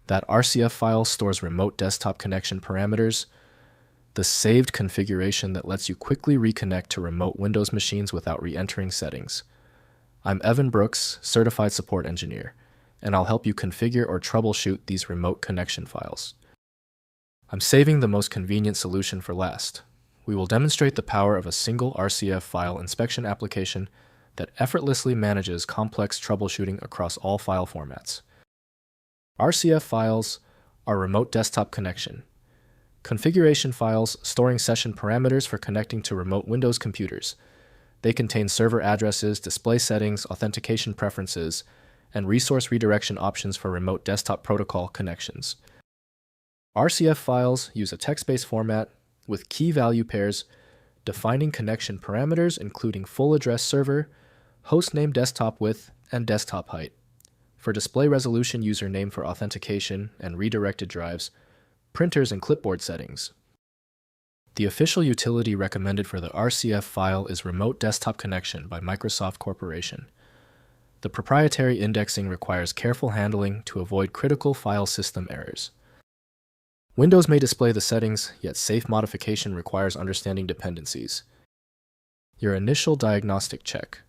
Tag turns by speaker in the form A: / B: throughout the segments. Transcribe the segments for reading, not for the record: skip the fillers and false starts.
A: That RCF file stores remote desktop connection parameters, the saved configuration that lets you quickly reconnect to remote Windows machines without re-entering settings. I'm Evan Brooks, Certified Support Engineer, and I'll help you configure or troubleshoot these remote connection files. I'm saving the most convenient solution for last. We will demonstrate the power of a single RCF file inspection application that effortlessly manages complex troubleshooting across all file formats. RCF files are remote desktop connection. Configuration files storing session parameters for connecting to remote Windows computers. They contain server addresses, display settings, authentication preferences, and resource redirection options for remote desktop protocol connections. RCF files use a text-based format with key value pairs defining connection parameters including full address server, hostname desktop width, and desktop height. For display resolution, username for authentication and redirected drives, printers and clipboard settings. The official utility recommended for the RCF file is Remote Desktop Connection by Microsoft Corporation. The proprietary indexing requires careful handling to avoid critical file system errors. Windows may display the settings, yet safe modification requires understanding dependencies. Your initial diagnostic check.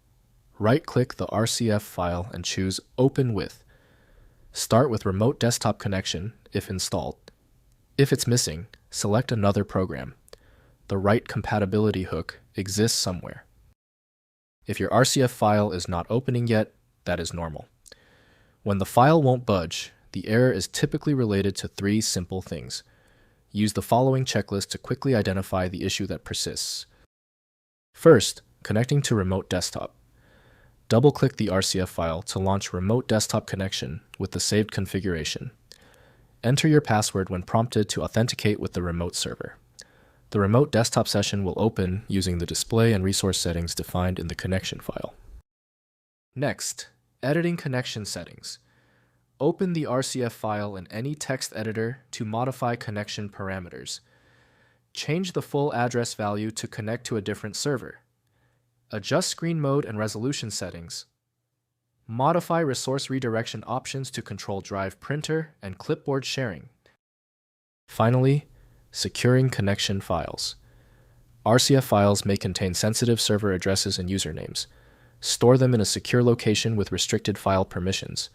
A: Right-click the RCF file and choose Open With. Start with Remote Desktop Connection if installed. If it's missing, select another program. The right compatibility hook exists somewhere. If your RCF file is not opening yet, that is normal. When the file won't budge, the error is typically related to 3 simple things. Use the following checklist to quickly identify the issue that persists. First, connecting to remote desktop. Double-click the RCF file to launch Remote Desktop Connection with the saved configuration. Enter your password when prompted to authenticate with the remote server. The remote desktop session will open using the display and resource settings defined in the connection file. Next, editing connection settings. Open the RCF file in any text editor to modify connection parameters. Change the full address value to connect to a different server. Adjust screen mode and resolution settings. Modify resource redirection options to control drive printer and clipboard sharing. Finally, securing connection files. RCF files may contain sensitive server addresses and usernames. Store them in a secure location with restricted file permissions.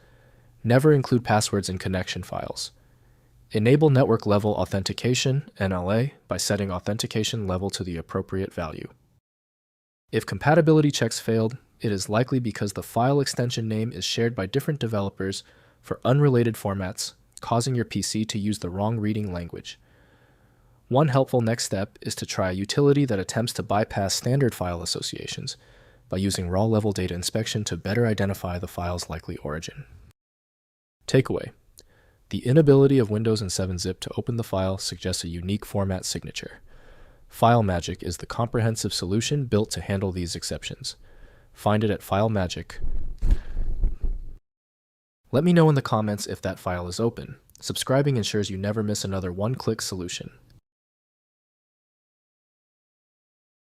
A: Never include passwords in connection files. Enable network-level authentication, NLA, by setting authentication level to the appropriate value. If compatibility checks failed, it is likely because the file extension name is shared by different developers for unrelated formats, causing your PC to use the wrong reading language. One helpful next step is to try a utility that attempts to bypass standard file associations by using raw-level data inspection to better identify the file's likely origin. Takeaway: the inability of Windows and 7-zip to open the file suggests a unique format signature. FileMagick is the comprehensive solution built to handle these exceptions. Find it at FileMagick. Let me know in the comments if that file is open. Subscribing ensures you never miss another one-click solution.